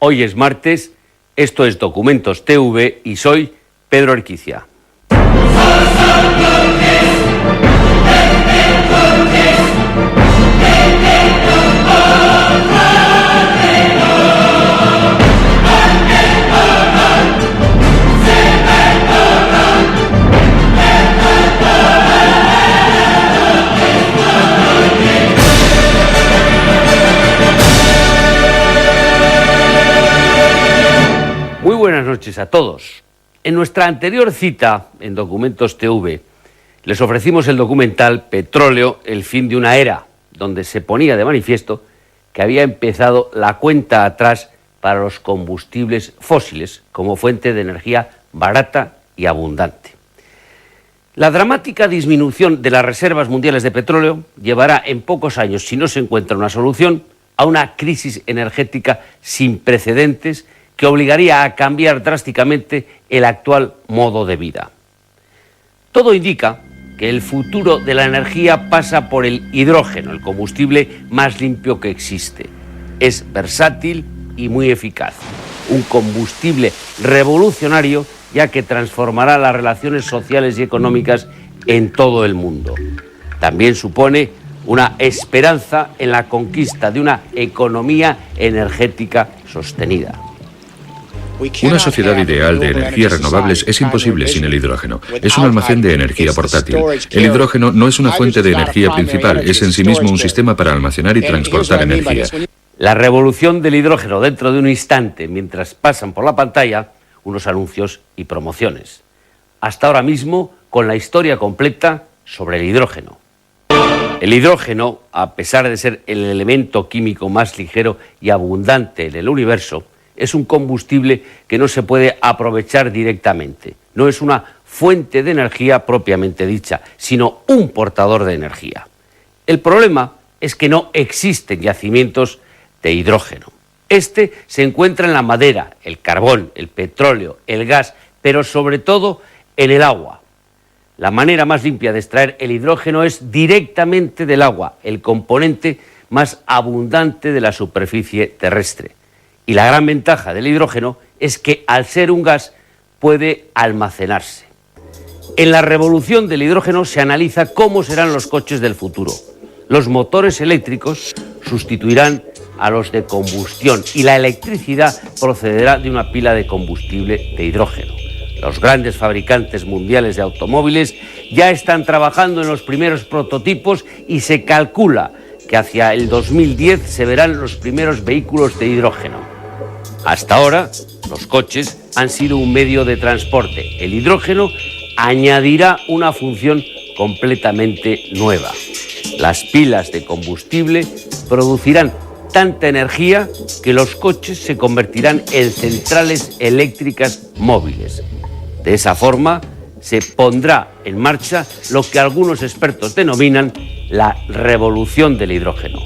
Hoy es martes, esto es Documentos TV y soy Pedro Arquicia. Muy buenas noches a todos. En nuestra anterior cita en Documentos TV les ofrecimos el documental Petróleo, el fin de una era, donde se ponía de manifiesto que había empezado la cuenta atrás para los combustibles fósiles como fuente de energía barata y abundante. La dramática disminución de las reservas mundiales de petróleo llevará en pocos años, si no se encuentra una solución, a una crisis energética sin precedentes que obligaría a cambiar drásticamente el actual modo de vida. Todo indica que el futuro de la energía pasa por el hidrógeno, el combustible más limpio que existe. Es versátil y muy eficaz. Un combustible revolucionario, ya que transformará las relaciones sociales y económicas en todo el mundo. También supone una esperanza en la conquista de una economía energética sostenida. Una sociedad ideal de energías renovables es imposible sin el hidrógeno. Es un almacén de energía portátil. El hidrógeno no es una fuente de energía principal, es en sí mismo un sistema para almacenar y transportar energía. La revolución del hidrógeno dentro de un instante, mientras pasan por la pantalla unos anuncios y promociones. Hasta ahora mismo, con la historia completa sobre el hidrógeno. El hidrógeno, a pesar de ser el elemento químico más ligero y abundante en el universo, es un combustible que no se puede aprovechar directamente. No es una fuente de energía propiamente dicha, sino un portador de energía. El problema es que no existen yacimientos de hidrógeno. Este se encuentra en la madera, el carbón, el petróleo, el gas, pero sobre todo en el agua. La manera más limpia de extraer el hidrógeno es directamente del agua, el componente más abundante de la superficie terrestre. Y la gran ventaja del hidrógeno es que, al ser un gas, puede almacenarse. En la revolución del hidrógeno se analiza cómo serán los coches del futuro. Los motores eléctricos sustituirán a los de combustión y la electricidad procederá de una pila de combustible de hidrógeno. Los grandes fabricantes mundiales de automóviles ya están trabajando en los primeros prototipos y se calcula que hacia el 2010 se verán los primeros vehículos de hidrógeno. Hasta ahora, los coches han sido un medio de transporte. El hidrógeno añadirá una función completamente nueva. Las pilas de combustible producirán tanta energía que los coches se convertirán en centrales eléctricas móviles. De esa forma, se pondrá en marcha lo que algunos expertos denominan la revolución del hidrógeno.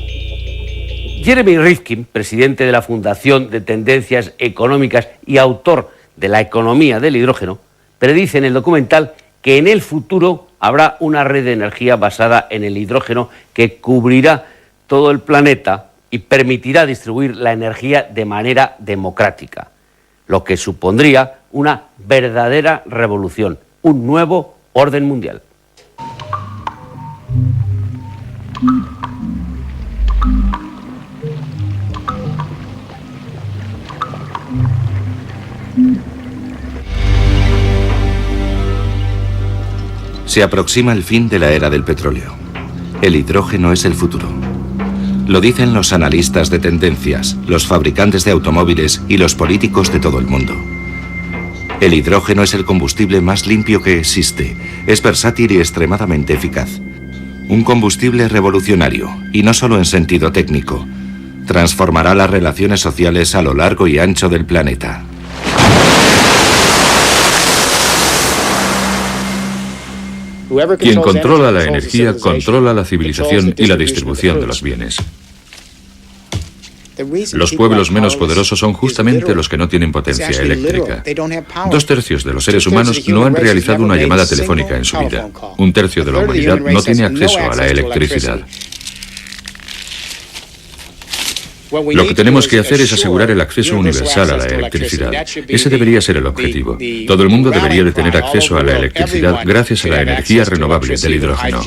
Jeremy Rifkin, presidente de la Fundación de Tendencias Económicas y autor de La economía del hidrógeno, predice en el documental que en el futuro habrá una red de energía basada en el hidrógeno que cubrirá todo el planeta y permitirá distribuir la energía de manera democrática, lo que supondría una verdadera revolución, un nuevo orden mundial. Se aproxima el fin de la era del petróleo. El hidrógeno es el futuro. Lo dicen los analistas de tendencias, los fabricantes de automóviles y los políticos de todo el mundo. El hidrógeno es el combustible más limpio que existe. Es versátil y extremadamente eficaz. Un combustible revolucionario, y no solo en sentido técnico. Transformará las relaciones sociales a lo largo y ancho del planeta. Quien controla la energía controla la civilización y la distribución de los bienes. Los pueblos menos poderosos son justamente los que no tienen potencia eléctrica. 2/3 de los seres humanos no han realizado una llamada telefónica en su vida. 1/3 de la humanidad no tiene acceso a la electricidad. Lo que tenemos que hacer es asegurar el acceso universal a la electricidad. Ese debería ser el objetivo. Todo el mundo debería de tener acceso a la electricidad gracias a la energía renovable del hidrógeno.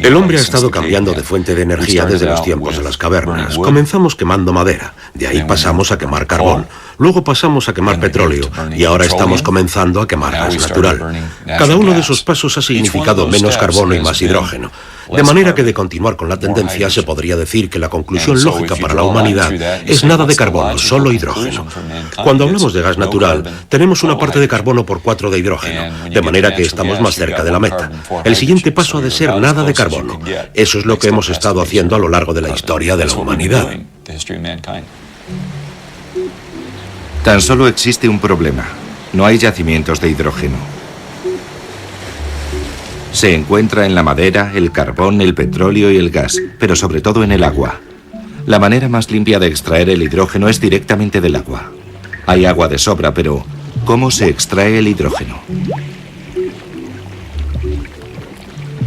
El hombre ha estado cambiando de fuente de energía desde los tiempos de las cavernas. Comenzamos quemando madera, de ahí pasamos a quemar carbón, luego pasamos a quemar petróleo y ahora estamos comenzando a quemar gas natural. Cada uno de esos pasos ha significado menos carbono y más hidrógeno. De manera que de continuar con la tendencia se podría decir que la conclusión lógica para la humanidad es nada de carbono, solo hidrógeno. Cuando hablamos de gas natural, tenemos una parte de carbono por 4 de hidrógeno, de manera que estamos más cerca de la meta. El siguiente paso ha de ser nada de carbono. Eso es lo que hemos estado haciendo a lo largo de la historia de la humanidad. Tan solo existe un problema. No hay yacimientos de hidrógeno. Se encuentra en la madera, el carbón, el petróleo y el gas, pero sobre todo en el agua. La manera más limpia de extraer el hidrógeno es directamente del agua. Hay agua de sobra, pero ¿cómo se extrae el hidrógeno?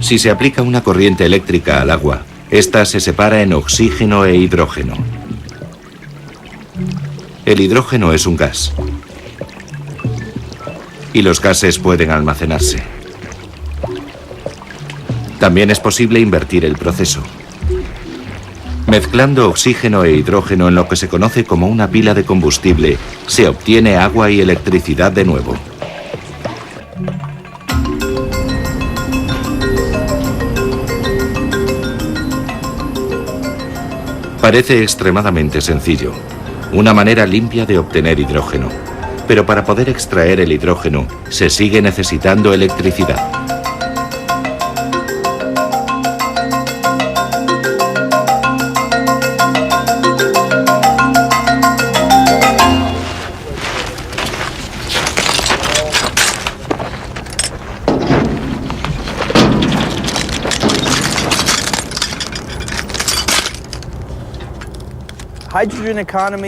Si se aplica una corriente eléctrica al agua, esta se separa en oxígeno e hidrógeno. El hidrógeno es un gas. Y los gases pueden almacenarse. También es posible invertir el proceso. Mezclando oxígeno e hidrógeno en lo que se conoce como una pila de combustible, se obtiene agua y electricidad de nuevo. Parece extremadamente sencillo, una manera limpia de obtener hidrógeno. Pero para poder extraer el hidrógeno, se sigue necesitando electricidad.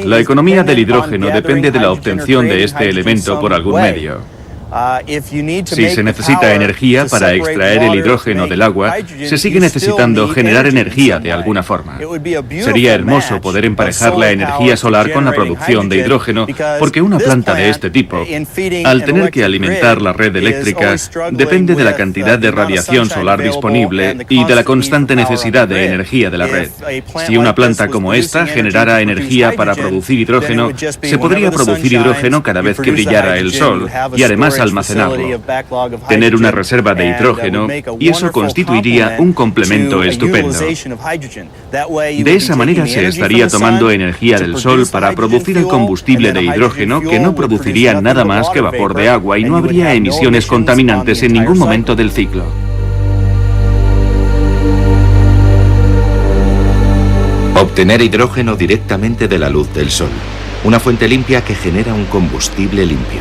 La economía del hidrógeno depende de la obtención de este elemento por algún medio. Si se necesita energía para extraer el hidrógeno del agua, se sigue necesitando generar energía de alguna forma. Sería hermoso poder emparejar la energía solar con la producción de hidrógeno, porque una planta de este tipo, al tener que alimentar la red eléctrica, depende de la cantidad de radiación solar disponible y de la constante necesidad de energía de la red. Si una planta como esta generara energía para producir hidrógeno, se podría producir hidrógeno cada vez que brillara el sol, y además almacenarlo, tener una reserva de hidrógeno, y eso constituiría un complemento estupendo. De esa manera se estaría tomando energía del sol para producir el combustible de hidrógeno, que no produciría nada más que vapor de agua y no habría emisiones contaminantes en ningún momento del ciclo. Obtener hidrógeno directamente de la luz del sol, una fuente limpia que genera un combustible limpio.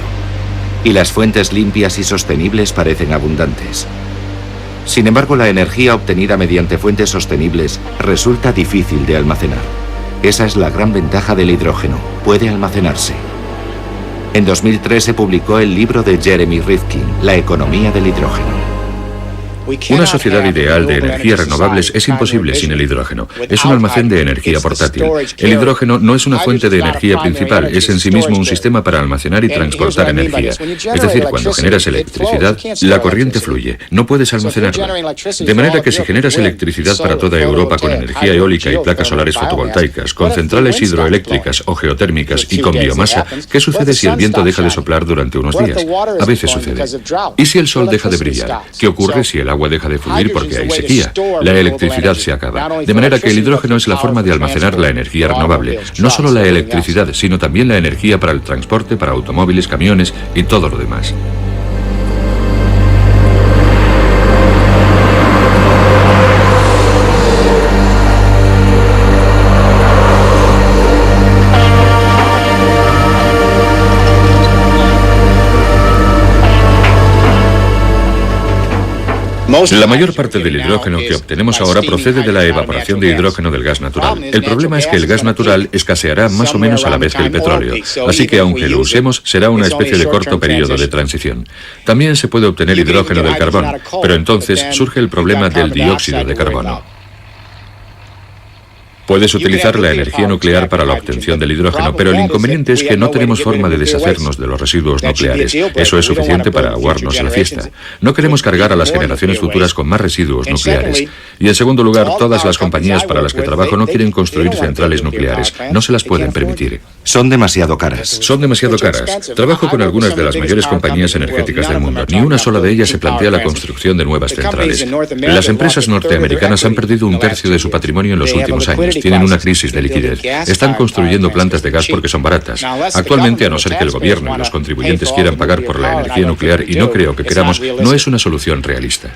Y las fuentes limpias y sostenibles parecen abundantes. Sin embargo, la energía obtenida mediante fuentes sostenibles resulta difícil de almacenar. Esa es la gran ventaja del hidrógeno, puede almacenarse. En 2003 se publicó el libro de Jeremy Rifkin, La economía del hidrógeno. Una sociedad ideal de energías renovables es imposible sin el hidrógeno. Es un almacén de energía portátil. El hidrógeno no es una fuente de energía principal, es en sí mismo un sistema para almacenar y transportar energía. Es decir, cuando generas electricidad, la corriente fluye, no puedes almacenarla. De manera que si generas electricidad para toda Europa con energía eólica y placas solares fotovoltaicas, con centrales hidroeléctricas o geotérmicas y con biomasa, ¿qué sucede si el viento deja de soplar durante unos días? A veces sucede. ¿Y si el sol deja de brillar? ¿Qué ocurre si el agua deja de fluir porque hay sequía? La electricidad se acaba. De manera que el hidrógeno es la forma de almacenar la energía renovable. No solo la electricidad, sino también la energía para el transporte, para automóviles, camiones y todo lo demás. La mayor parte del hidrógeno que obtenemos ahora procede de la evaporación de hidrógeno del gas natural. El problema es que el gas natural escaseará más o menos a la vez que el petróleo, así que aunque lo usemos será una especie de corto periodo de transición. También se puede obtener hidrógeno del carbón, pero entonces surge el problema del dióxido de carbono. Puedes utilizar la energía nuclear para la obtención del hidrógeno, pero el inconveniente es que no tenemos forma de deshacernos de los residuos nucleares. Eso es suficiente para aguarnos la fiesta. No queremos cargar a las generaciones futuras con más residuos nucleares. Y en segundo lugar, todas las compañías para las que trabajo no quieren construir centrales nucleares. No se las pueden permitir. Son demasiado caras. Son demasiado caras. Trabajo con algunas de las mayores compañías energéticas del mundo. Ni una sola de ellas se plantea la construcción de nuevas centrales. Las empresas norteamericanas han perdido un tercio de su patrimonio en los últimos años. Tienen una crisis de liquidez. Están construyendo plantas de gas porque son baratas. Actualmente, a no ser que el gobierno y los contribuyentes quieran pagar por la energía nuclear, y no creo que queramos, no es una solución realista.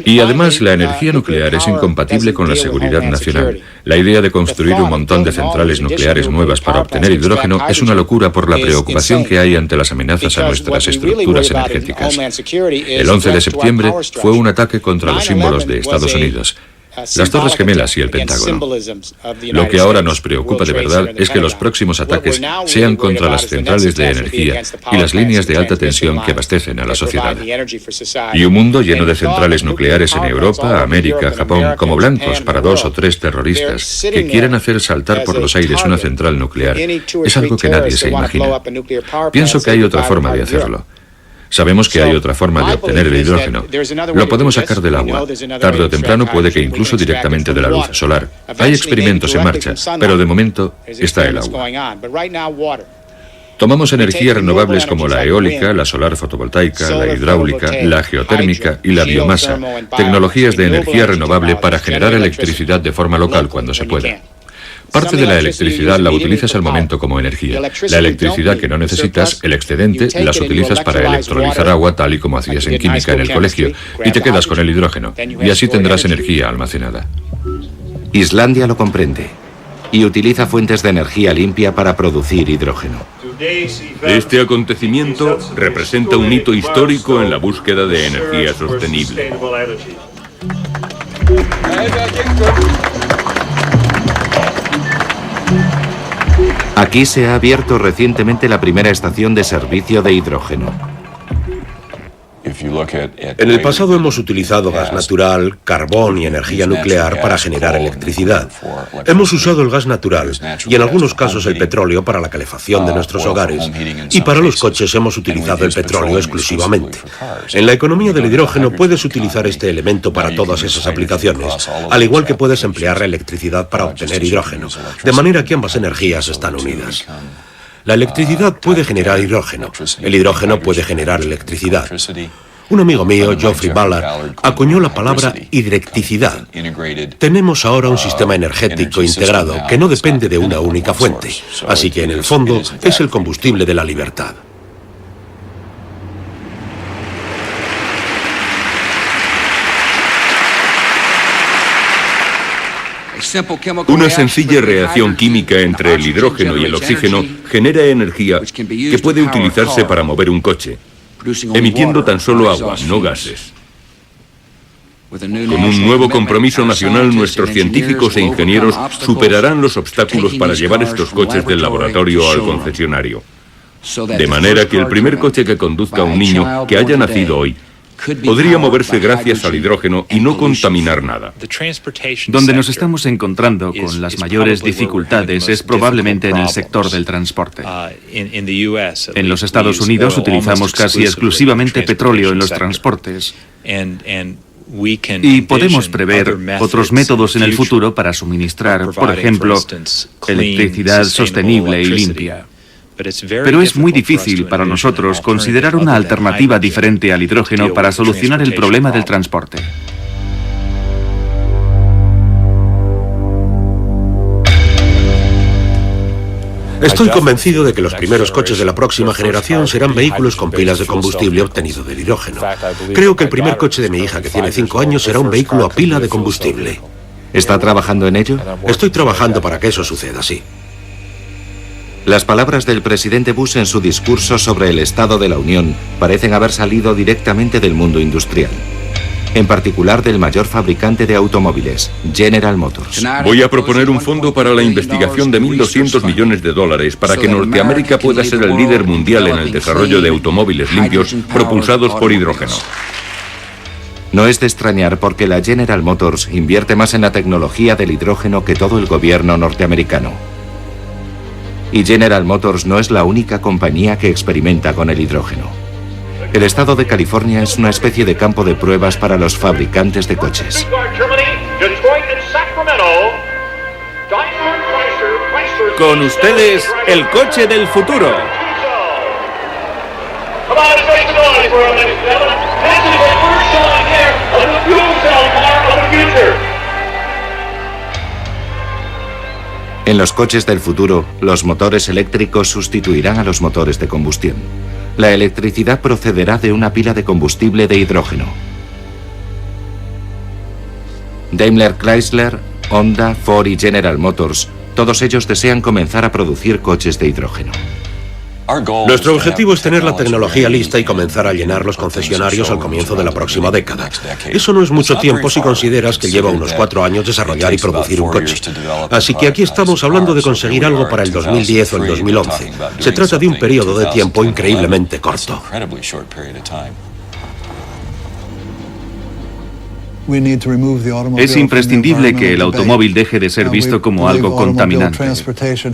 Y además, la energía nuclear es incompatible con la seguridad nacional. La idea de construir un montón de centrales nucleares nuevas para obtener hidrógeno es una locura por la preocupación que hay ante las amenazas a nuestras estructuras energéticas. El 11 de septiembre fue un ataque contra los símbolos de Estados Unidos, las Torres Gemelas y el Pentágono. Lo que ahora nos preocupa de verdad es que los próximos ataques sean contra las centrales de energía y las líneas de alta tensión que abastecen a la sociedad. Y un mundo lleno de centrales nucleares en Europa, América, Japón, como blancos para 2 o 3 terroristas que quieran hacer saltar por los aires una central nuclear es algo que nadie se imagina. Pienso que hay otra forma de hacerlo. Sabemos que hay otra forma de obtener el hidrógeno. Lo podemos sacar del agua. Tarde o temprano puede que incluso directamente de la luz solar. Hay experimentos en marcha, pero de momento está el agua. Tomamos energías renovables como la eólica, la solar fotovoltaica, la hidráulica, la geotérmica y la biomasa, tecnologías de energía renovable para generar electricidad de forma local cuando se pueda. Parte de la electricidad la utilizas al momento como energía. La electricidad que no necesitas, el excedente, las utilizas para electrolizar agua tal y como hacías en química en el colegio, y te quedas con el hidrógeno, y así tendrás energía almacenada. Islandia lo comprende y utiliza fuentes de energía limpia para producir hidrógeno. Este acontecimiento representa un hito histórico en la búsqueda de energía sostenible. Aquí se ha abierto recientemente la primera estación de servicio de hidrógeno. En el pasado hemos utilizado gas natural, carbón y energía nuclear para generar electricidad. Hemos usado el gas natural y en algunos casos el petróleo para la calefacción de nuestros hogares. Y para los coches hemos utilizado el petróleo exclusivamente. En la economía del hidrógeno puedes utilizar este elemento para todas esas aplicaciones, al igual que puedes emplear la electricidad para obtener hidrógeno, de manera que ambas energías están unidas. La electricidad puede generar hidrógeno. El hidrógeno puede generar electricidad. Un amigo mío, Geoffrey Ballard, acuñó la palabra hidrecticidad. Tenemos ahora un sistema energético integrado que no depende de una única fuente. Así que, en el fondo, es el combustible de la libertad. Una sencilla reacción química entre el hidrógeno y el oxígeno genera energía que puede utilizarse para mover un coche, emitiendo tan solo agua, no gases. Con un nuevo compromiso nacional, nuestros científicos e ingenieros superarán los obstáculos para llevar estos coches del laboratorio al concesionario. De manera que el primer coche que conduzca a un niño que haya nacido hoy podría moverse gracias al hidrógeno y no contaminar nada. Donde nos estamos encontrando con las mayores dificultades es probablemente en el sector del transporte. En los Estados Unidos utilizamos casi exclusivamente petróleo en los transportes. Y podemos prever otros métodos en el futuro para suministrar, por ejemplo, electricidad sostenible y limpia. Pero es muy difícil para nosotros considerar una alternativa diferente al hidrógeno para solucionar el problema del transporte. Estoy convencido de que los primeros coches de la próxima generación serán vehículos con pilas de combustible obtenido del hidrógeno. Creo que el primer coche de mi hija, que tiene 5 años, será un vehículo a pila de combustible. ¿Está trabajando en ello? Estoy trabajando para que eso suceda, sí. Las palabras del presidente Bush en su discurso sobre el Estado de la Unión parecen haber salido directamente del mundo industrial, en particular del mayor fabricante de automóviles, General Motors. Voy a proponer un fondo para la investigación de $1.200 millones para que Norteamérica pueda ser el líder mundial en el desarrollo de automóviles limpios propulsados por hidrógeno. No es de extrañar porque la General Motors invierte más en la tecnología del hidrógeno que todo el gobierno norteamericano. Y General Motors no es la única compañía que experimenta con el hidrógeno. El estado de California es una especie de campo de pruebas para los fabricantes de coches. Con ustedes, el coche del futuro. En los coches del futuro, los motores eléctricos sustituirán a los motores de combustión. La electricidad procederá de una pila de combustible de hidrógeno. Daimler Chrysler, Honda, Ford y General Motors, todos ellos desean comenzar a producir coches de hidrógeno. Nuestro objetivo es tener la tecnología lista y comenzar a llenar los concesionarios al comienzo de la próxima década. Eso no es mucho tiempo si consideras que lleva unos 4 años desarrollar y producir un coche. Así que aquí estamos hablando de conseguir algo para el 2010 o el 2011. Se trata de un periodo de tiempo increíblemente corto. Es imprescindible que el automóvil deje de ser visto como algo contaminante.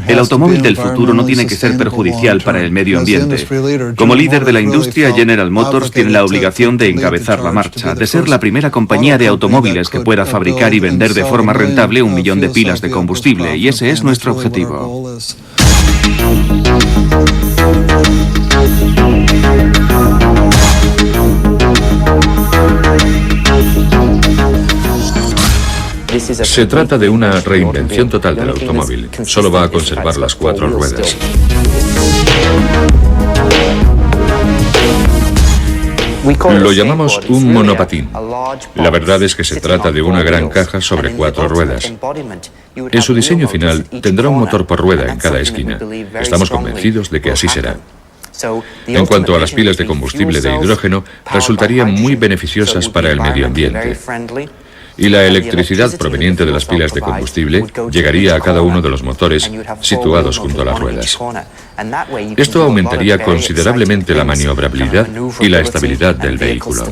El automóvil del futuro no tiene que ser perjudicial para el medio ambiente. Como líder de la industria, General Motors tiene la obligación de encabezar la marcha, de ser la primera compañía de automóviles que pueda fabricar y vender de forma rentable 1 millón de pilas de combustible, y ese es nuestro objetivo. Se trata de una reinvención total del automóvil. Solo va a conservar las 4 ruedas. Lo llamamos un monopatín. La verdad es que se trata de una gran caja sobre 4 ruedas. En su diseño final tendrá un motor por rueda en cada esquina. Estamos convencidos de que así será. En cuanto a las pilas de combustible de hidrógeno, resultarían muy beneficiosas para el medio ambiente. Y la electricidad proveniente de las pilas de combustible llegaría a cada uno de los motores situados junto a las ruedas. Esto aumentaría considerablemente la maniobrabilidad y la estabilidad del vehículo.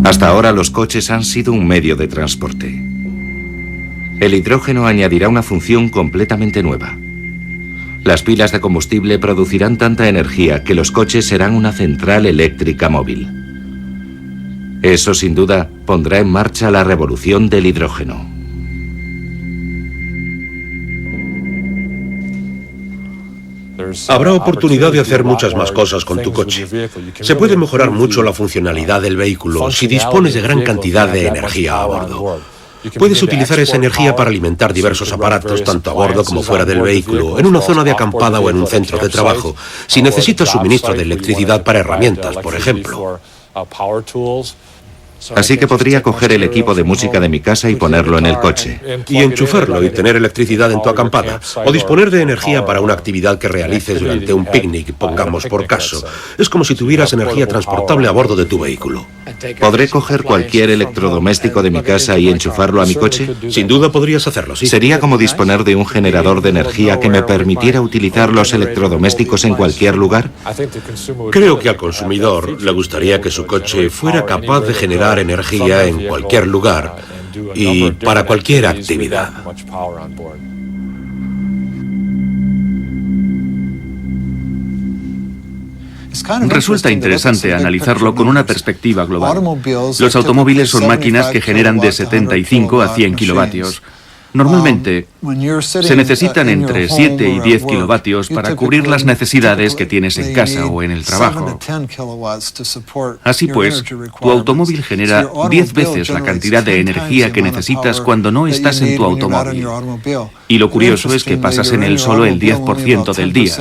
Hasta ahora los coches han sido un medio de transporte. El hidrógeno añadirá una función completamente nueva. Las pilas de combustible producirán tanta energía que los coches serán una central eléctrica móvil. Eso sin duda pondrá en marcha la revolución del hidrógeno. Habrá oportunidad de hacer muchas más cosas con tu coche. Se puede mejorar mucho la funcionalidad del vehículo si dispones de gran cantidad de energía a bordo. Puedes utilizar esa energía para alimentar diversos aparatos, tanto a bordo como fuera del vehículo, en una zona de acampada o en un centro de trabajo, si necesitas suministro de electricidad para herramientas, por ejemplo. Así que podría coger el equipo de música de mi casa y ponerlo en el coche. Y enchufarlo y tener electricidad en tu acampada. O disponer de energía para una actividad que realices durante un picnic, pongamos por caso. Es como si tuvieras energía transportable a bordo de tu vehículo. ¿Podré coger cualquier electrodoméstico de mi casa y enchufarlo a mi coche? Sin duda podrías hacerlo, sí. Sería como disponer de un generador de energía que me permitiera utilizar los electrodomésticos en cualquier lugar. Creo que al consumidor le gustaría que su coche fuera capaz de generar energía en cualquier lugar y para cualquier actividad. Resulta interesante analizarlo con una perspectiva global. Los automóviles son máquinas que generan de 75 a 100 kilovatios. Normalmente, se necesitan entre 7 y 10 kilovatios para cubrir las necesidades que tienes en casa o en el trabajo. Así pues, tu automóvil genera 10 veces la cantidad de energía que necesitas cuando no estás en tu automóvil. Y lo curioso es que pasas en él solo el 10% del día.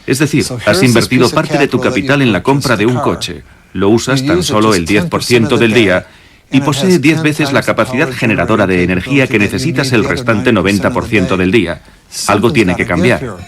Es decir, has invertido parte de tu capital en la compra de un coche, lo usas tan solo el 10% del día y posee 10 veces la capacidad generadora de energía que necesitas el restante 90% del día. Algo tiene que cambiar.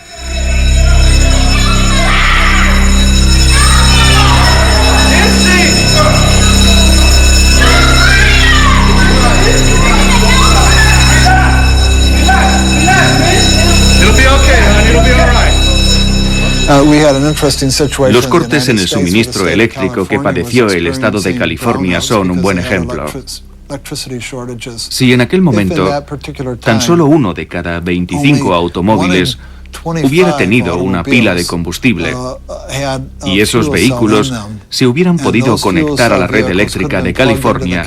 Los cortes en el suministro eléctrico que padeció el estado de California son un buen ejemplo. Si en aquel momento tan solo uno de cada 25 automóviles hubiera tenido una pila de combustible y esos vehículos se hubieran podido conectar a la red eléctrica de California,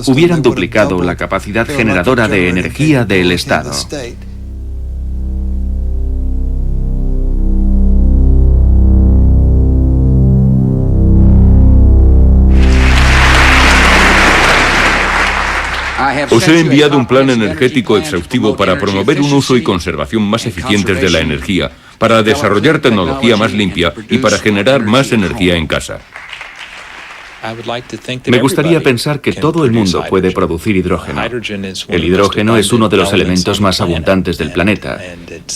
hubieran duplicado la capacidad generadora de energía del estado. Os he enviado un plan energético exhaustivo para promover un uso y conservación más eficientes de la energía, para desarrollar tecnología más limpia y para generar más energía en casa. Me gustaría pensar que todo el mundo puede producir hidrógeno. El hidrógeno es uno de los elementos más abundantes del planeta.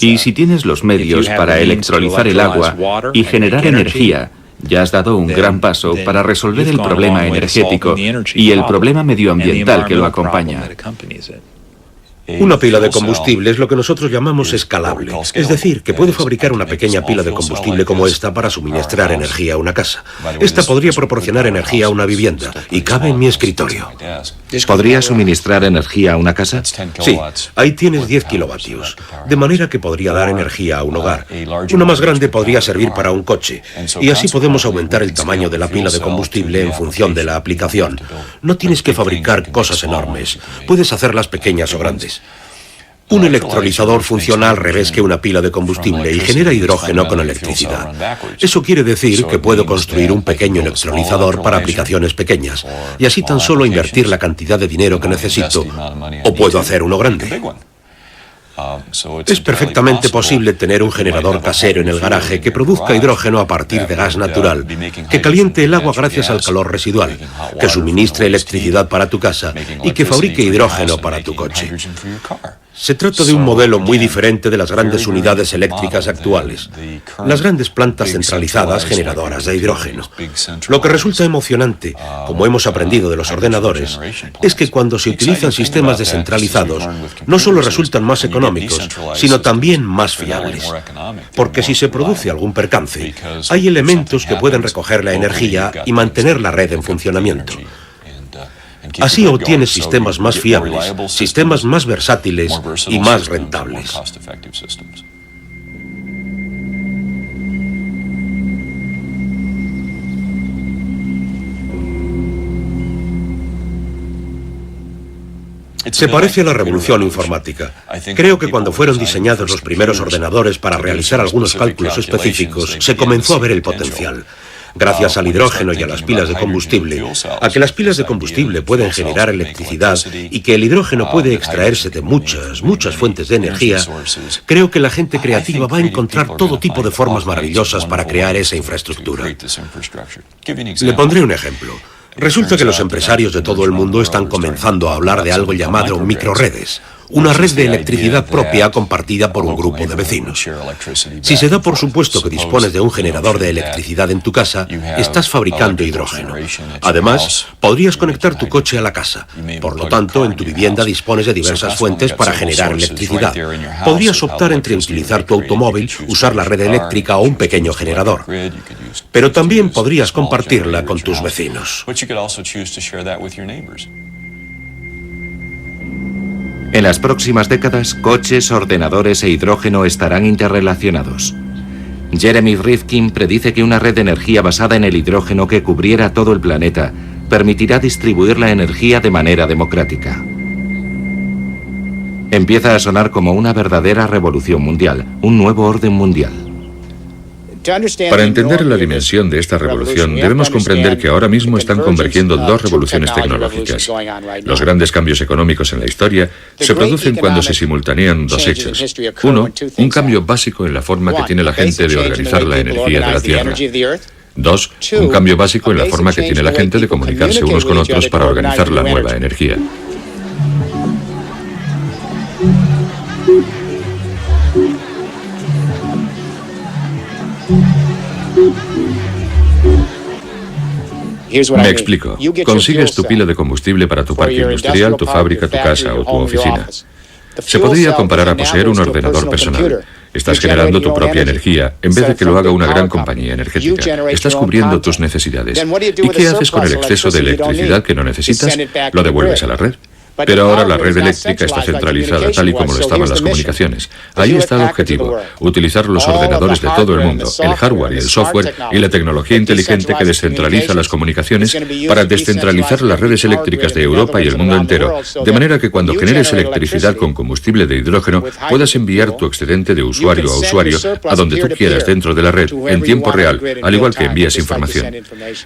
Y si tienes los medios para electrolizar el agua y generar energía, ya has dado un gran paso para resolver el problema energético y el problema medioambiental que lo acompaña. Una pila de combustible es lo que nosotros llamamos escalable, es decir, que puede fabricar una pequeña pila de combustible como esta para suministrar energía a una casa. Esta podría proporcionar energía a una vivienda y cabe en mi escritorio. ¿Podría suministrar energía a una casa? Sí, ahí tienes 10 kilovatios, de manera que podría dar energía a un hogar. Una más grande podría servir para un coche, y así podemos aumentar el tamaño de la pila de combustible en función de la aplicación. No tienes que fabricar cosas enormes, puedes hacerlas pequeñas o grandes. Un electrolizador funciona al revés que una pila de combustible y genera hidrógeno con electricidad. Eso quiere decir que puedo construir un pequeño electrolizador para aplicaciones pequeñas y así tan solo invertir la cantidad de dinero que necesito, o puedo hacer uno grande. Es perfectamente posible tener un generador casero en el garaje que produzca hidrógeno a partir de gas natural, que caliente el agua gracias al calor residual, que suministre electricidad para tu casa y que fabrique hidrógeno para tu coche. Se trata de un modelo muy diferente de las grandes unidades eléctricas actuales, las grandes plantas centralizadas generadoras de hidrógeno. Lo que resulta emocionante, como hemos aprendido de los ordenadores, es que cuando se utilizan sistemas descentralizados, no solo resultan más económicos, sino también más fiables. Porque si se produce algún percance, hay elementos que pueden recoger la energía y mantener la red en funcionamiento. Así obtienes sistemas más fiables, sistemas más versátiles y más rentables. Se parece a la revolución informática. Creo que cuando fueron diseñados los primeros ordenadores para realizar algunos cálculos específicos, se comenzó a ver el potencial. Gracias al hidrógeno y a las pilas de combustible, a que las pilas de combustible pueden generar electricidad y que el hidrógeno puede extraerse de muchas fuentes de energía, creo que la gente creativa va a encontrar todo tipo de formas maravillosas para crear esa infraestructura. Le pondré un ejemplo. Resulta que los empresarios de todo el mundo están comenzando a hablar de algo llamado microredes, una red de electricidad propia compartida por un grupo de vecinos. Si se da por supuesto que dispones de un generador de electricidad en tu casa, estás fabricando hidrógeno. Además, podrías conectar tu coche a la casa. Por lo tanto, en tu vivienda dispones de diversas fuentes para generar electricidad. Podrías optar entre utilizar tu automóvil, usar la red eléctrica o un pequeño generador. Pero también podrías compartirla con tus vecinos. En las próximas décadas, coches, ordenadores e hidrógeno estarán interrelacionados. Jeremy Rifkin predice que una red de energía basada en el hidrógeno que cubriera todo el planeta permitirá distribuir la energía de manera democrática. Empieza a sonar como una verdadera revolución mundial, un nuevo orden mundial. Para entender la dimensión de esta revolución, debemos comprender que ahora mismo están convergiendo dos revoluciones tecnológicas. Los grandes cambios económicos en la historia se producen cuando se simultanean dos hechos. Uno, un cambio básico en la forma que tiene la gente de organizar la energía de la Tierra. Dos, un cambio básico en la forma que tiene la gente de comunicarse unos con otros para organizar la nueva energía. Me explico. Consigues tu pila de combustible para tu parque industrial, tu fábrica, tu casa o tu oficina. Se podría comparar a poseer un ordenador personal. Estás generando tu propia energía, en vez de que lo haga una gran compañía energética. Estás cubriendo tus necesidades. ¿Y qué haces con el exceso de electricidad que no necesitas? Lo devuelves a la red. Pero ahora la red eléctrica está centralizada tal y como lo estaban las comunicaciones. Ahí está el objetivo, utilizar los ordenadores de todo el mundo, el hardware y el software y la tecnología inteligente que descentraliza las comunicaciones para descentralizar las redes eléctricas de Europa y el mundo entero, de manera que cuando generes electricidad con combustible de hidrógeno puedas enviar tu excedente de usuario a usuario a donde tú quieras dentro de la red, en tiempo real, al igual que envías información.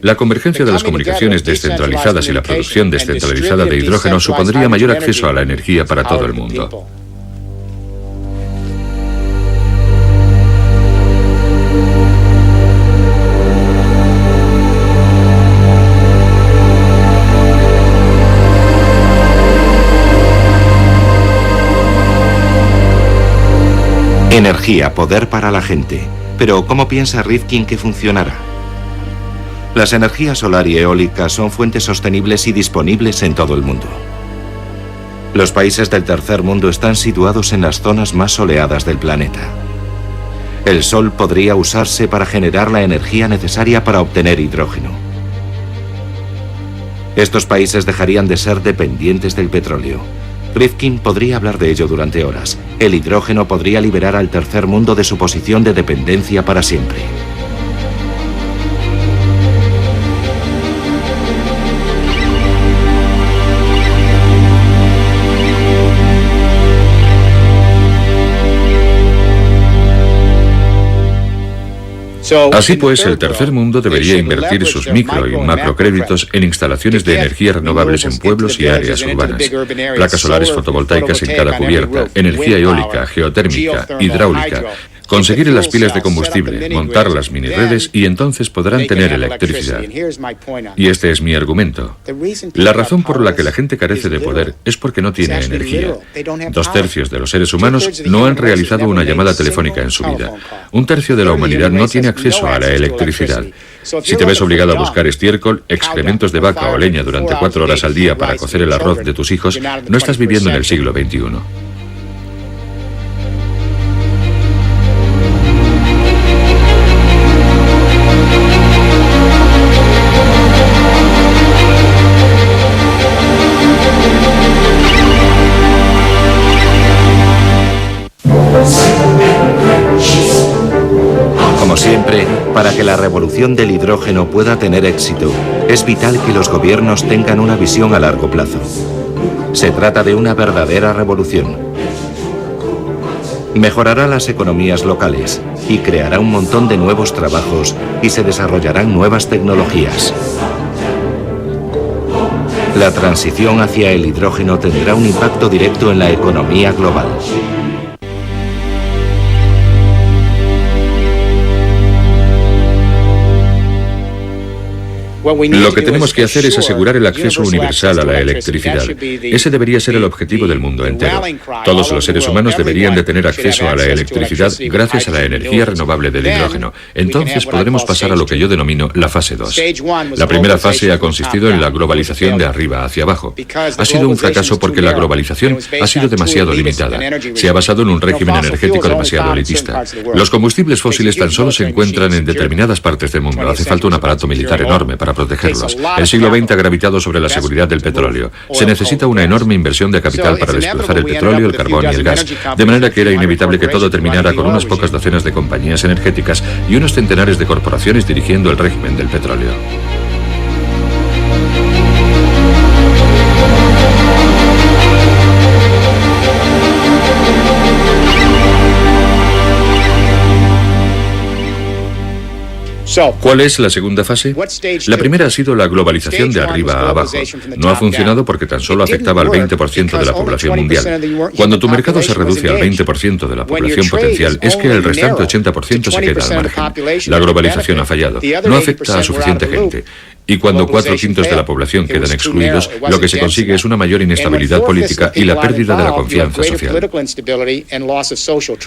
La convergencia de las comunicaciones descentralizadas y la producción descentralizada de hidrógeno supondría mayor acceso a la energía para todo el mundo. Energía, poder para la gente. Pero ¿cómo piensa Rifkin que funcionará? Las energías solar y eólica son fuentes sostenibles y disponibles en todo el mundo. Los países del tercer mundo están situados en las zonas más soleadas del planeta. El sol podría usarse para generar la energía necesaria para obtener hidrógeno. Estos países dejarían de ser dependientes del petróleo. Rifkin podría hablar de ello durante horas. El hidrógeno podría liberar al tercer mundo de su posición de dependencia para siempre. Así pues, el tercer mundo debería invertir sus micro y macrocréditos en instalaciones de energías renovables en pueblos y áreas urbanas, placas solares fotovoltaicas en cada cubierta, energía eólica, geotérmica, hidráulica, conseguir las pilas de combustible, montar las mini redes y entonces podrán tener electricidad. Y este es mi argumento. La razón por la que la gente carece de poder es porque no tiene energía. 2/3 de los seres humanos no han realizado una llamada telefónica en su vida. 1/3 de la humanidad no tiene acceso a la electricidad. Si te ves obligado a buscar estiércol, excrementos de vaca o leña durante 4 horas al día para cocer el arroz de tus hijos, no estás viviendo en el siglo XXI. Como siempre, para que la revolución del hidrógeno pueda tener éxito, es vital que los gobiernos tengan una visión a largo plazo. Se trata de una verdadera revolución. Mejorará las economías locales y creará un montón de nuevos trabajos y se desarrollarán nuevas tecnologías. La transición hacia el hidrógeno tendrá un impacto directo en la economía global. Lo que tenemos que hacer es asegurar el acceso universal a la electricidad. Ese debería ser el objetivo del mundo entero. Todos los seres humanos deberían de tener acceso a la electricidad gracias a la energía renovable del hidrógeno. Entonces podremos pasar a lo que yo denomino la fase 2. La primera fase ha consistido en la globalización de arriba hacia abajo. Ha sido un fracaso porque la globalización ha sido demasiado limitada. Se ha basado en un régimen energético demasiado elitista. Los combustibles fósiles tan solo se encuentran en determinadas partes del mundo. Hace falta un aparato militar enorme para protegerlos. El siglo XX ha gravitado sobre la seguridad del petróleo. Se necesita una enorme inversión de capital para desplazar el petróleo, el carbón y el gas, de manera que era inevitable que todo terminara con unas pocas docenas de compañías energéticas y unos centenares de corporaciones dirigiendo el régimen del petróleo. ¿Cuál es la segunda fase? La primera ha sido la globalización de arriba a abajo. No ha funcionado porque tan solo afectaba al 20% de la población mundial. Cuando tu mercado se reduce al 20% de la población potencial, es que el restante 80% se queda al margen. La globalización ha fallado. No afecta a suficiente gente. Y cuando 4/5 de la población quedan excluidos, lo que se consigue es una mayor inestabilidad política y la pérdida de la confianza social.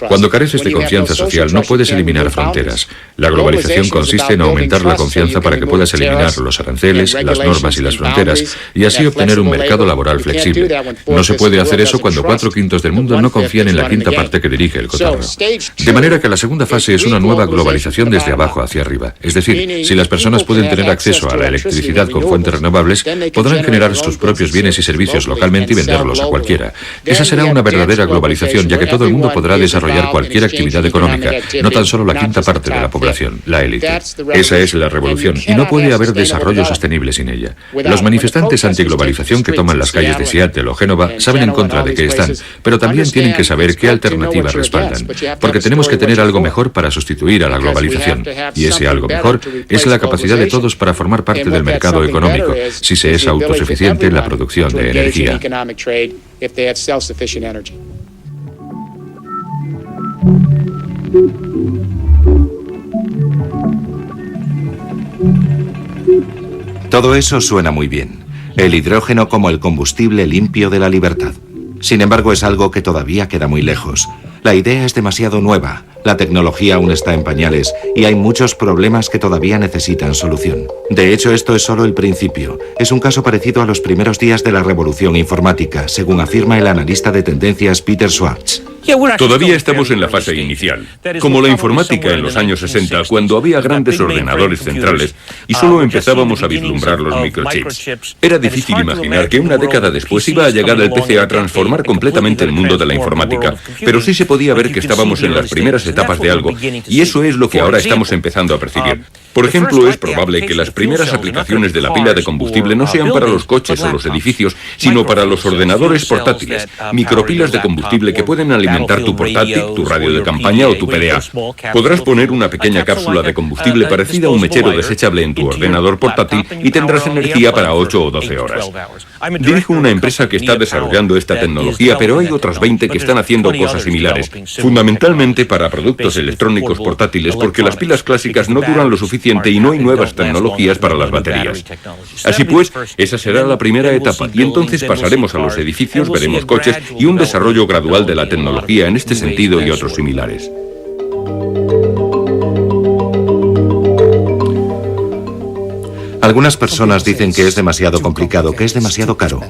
Cuando careces de confianza social, no puedes eliminar fronteras. La globalización consiste en aumentar la confianza para que puedas eliminar los aranceles, las normas y las fronteras, y así obtener un mercado laboral flexible. No se puede hacer eso cuando 4/5 del mundo no confían en la quinta parte que dirige el cotarro. De manera que la segunda fase es una nueva globalización desde abajo hacia arriba. Es decir, si las personas pueden tener acceso a la electricidad con fuentes renovables, podrán generar sus propios bienes y servicios localmente y venderlos a cualquiera. Esa será una verdadera globalización, ya que todo el mundo podrá desarrollar cualquier actividad económica, no tan solo la quinta parte de la población, la élite. Esa es la revolución, y no puede haber desarrollo sostenible sin ella. Los manifestantes antiglobalización que toman las calles de Seattle o Génova saben en contra de qué están, pero también tienen que saber qué alternativas respaldan, porque tenemos que tener algo mejor para sustituir a la globalización, y ese algo mejor es la capacidad de todos para formar parte del mercado económico, si se es autosuficiente en la producción de energía. Todo eso suena muy bien. El hidrógeno como el combustible limpio de la libertad. Sin embargo, es algo que todavía queda muy lejos. La idea es demasiado nueva, la tecnología aún está en pañales y hay muchos problemas que todavía necesitan solución. De hecho, esto es solo el principio. Es un caso parecido a los primeros días de la revolución informática, según afirma el analista de tendencias Peter Schwartz. Todavía estamos en la fase inicial, como la informática en los años 60, cuando había grandes ordenadores centrales y solo empezábamos a vislumbrar los microchips. Era difícil imaginar que una década después iba a llegar el PC a transformar completamente el mundo de la informática, pero sí se podía ver que estábamos en las primeras etapas de algo, y eso es lo que ahora estamos empezando a percibir. Por ejemplo, es probable que las primeras aplicaciones de la pila de combustible no sean para los coches o los edificios, sino para los ordenadores portátiles, micropilas de combustible que pueden alimentar tu portátil, tu radio de campaña o tu PDA. Podrás poner una pequeña cápsula de combustible parecida a un mechero desechable en tu ordenador portátil y tendrás energía para 8 o 12 horas. Dirijo una empresa que está desarrollando esta tecnología, pero hay otras 20 que están haciendo cosas similares, fundamentalmente para productos electrónicos portátiles, porque las pilas clásicas no duran lo suficiente y no hay nuevas tecnologías para las baterías. Así pues, esa será la primera etapa, y entonces pasaremos a los edificios, veremos coches y un desarrollo gradual de la tecnología en este sentido y otros similares. Algunas personas dicen que es demasiado complicado, que es demasiado caro.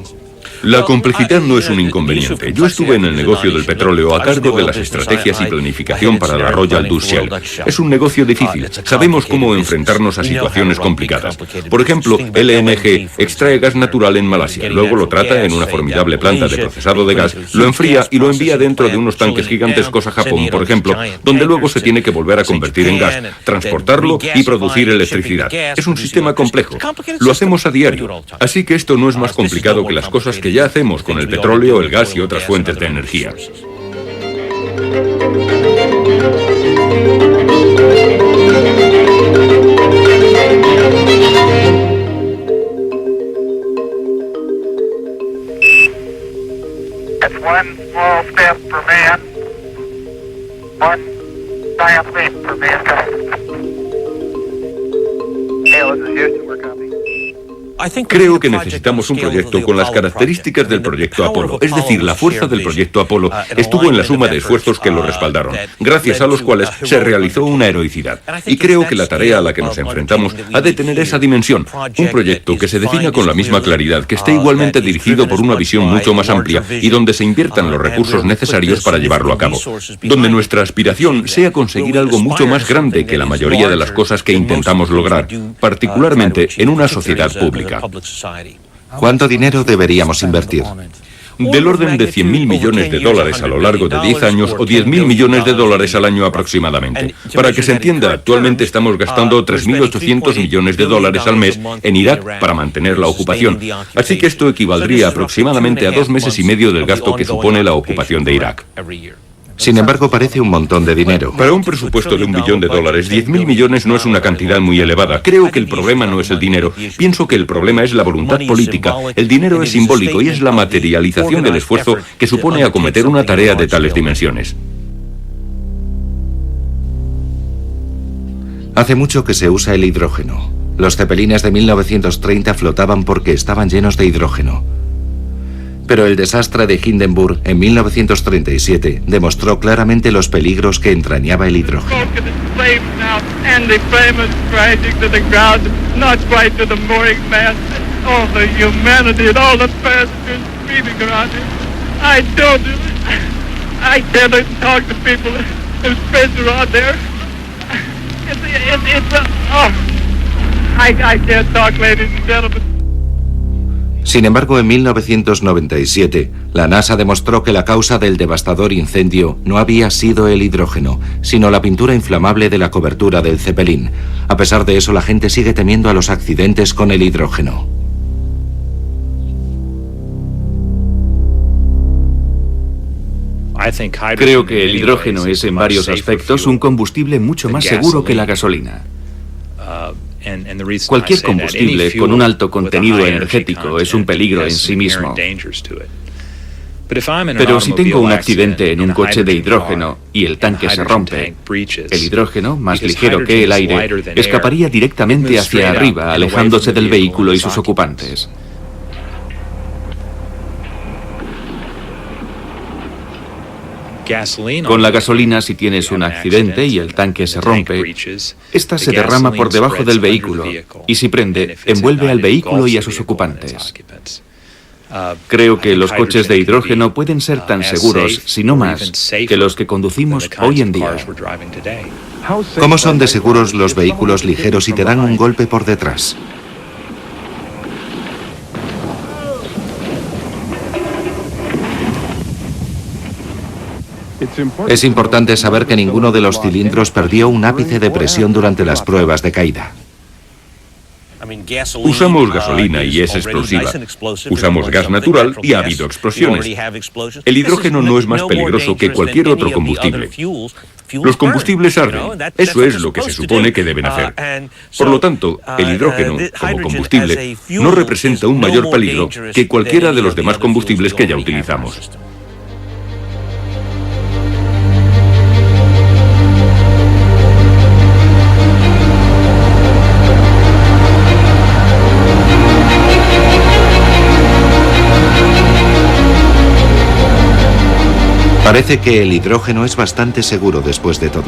La complejidad no es un inconveniente. Yo estuve en el negocio del petróleo a cargo de las estrategias y planificación para la Royal Dutch Shell. Es un negocio difícil. Sabemos cómo enfrentarnos a situaciones complicadas. Por ejemplo, LNG extrae gas natural en Malasia, luego lo trata en una formidable planta de procesado de gas, lo enfría y lo envía dentro de unos tanques gigantescos a Japón, por ejemplo, donde luego se tiene que volver a convertir en gas, transportarlo y producir electricidad. Es un sistema complejo. Lo hacemos a diario. Así que esto no es más complicado que las cosas que ya hacemos con el petróleo, el gas y otras fuentes de energía. That's one small step for man, one giant leap for mankind. Hey, this is Houston, we're coming. Creo que necesitamos un proyecto con las características del proyecto Apolo, es decir, la fuerza del proyecto Apolo estuvo en la suma de esfuerzos que lo respaldaron, gracias a los cuales se realizó una heroicidad. Y creo que la tarea a la que nos enfrentamos ha de tener esa dimensión, un proyecto que se defina con la misma claridad, que esté igualmente dirigido por una visión mucho más amplia y donde se inviertan los recursos necesarios para llevarlo a cabo, donde nuestra aspiración sea conseguir algo mucho más grande que la mayoría de las cosas que intentamos lograr, particularmente en una sociedad pública. ¿Cuánto dinero deberíamos invertir? Del orden de 100.000 millones de dólares a lo largo de 10 años o 10.000 millones de dólares al año aproximadamente. Para que se entienda, actualmente estamos gastando 3.800 millones de dólares al mes en Irak para mantener la ocupación. Así que esto equivaldría aproximadamente a 2 meses y medio del gasto que supone la ocupación de Irak. Sin embargo, parece un montón de dinero. Para un presupuesto de $1 billón, 10.000 millones no es una cantidad muy elevada. Creo que el problema no es el dinero. Pienso que el problema es la voluntad política. El dinero es simbólico y es la materialización del esfuerzo que supone acometer una tarea de tales dimensiones. Hace mucho que se usa el hidrógeno. Los cepelines de 1930 flotaban porque estaban llenos de hidrógeno. Pero el desastre de Hindenburg en 1937 demostró claramente los peligros que entrañaba el hidrógeno. Sin embargo, en 1997, la NASA demostró que la causa del devastador incendio no había sido el hidrógeno, sino la pintura inflamable de la cobertura del Zeppelin. A pesar de eso, la gente sigue temiendo a los accidentes con el hidrógeno. Creo que el hidrógeno es en varios aspectos un combustible mucho más seguro que la gasolina. Cualquier combustible con un alto contenido energético es un peligro en sí mismo. Pero si tengo un accidente en un coche de hidrógeno y el tanque se rompe, el hidrógeno, más ligero que el aire, escaparía directamente hacia arriba, alejándose del vehículo y sus ocupantes. Con la gasolina, si tienes un accidente y el tanque se rompe, esta se derrama por debajo del vehículo y si prende, envuelve al vehículo y a sus ocupantes. Creo que los coches de hidrógeno pueden ser tan seguros, si no más, que los que conducimos hoy en día. ¿Cómo son de seguros los vehículos ligeros si te dan un golpe por detrás? Es importante saber que ninguno de los cilindros perdió un ápice de presión durante las pruebas de caída. Usamos gasolina y es explosiva. Usamos gas natural y ha habido explosiones. El hidrógeno no es más peligroso que cualquier otro combustible. Los combustibles arden. Eso es lo que se supone que deben hacer. Por lo tanto, el hidrógeno, como combustible, no representa un mayor peligro que cualquiera de los demás combustibles que ya utilizamos. Parece que el hidrógeno es bastante seguro después de todo.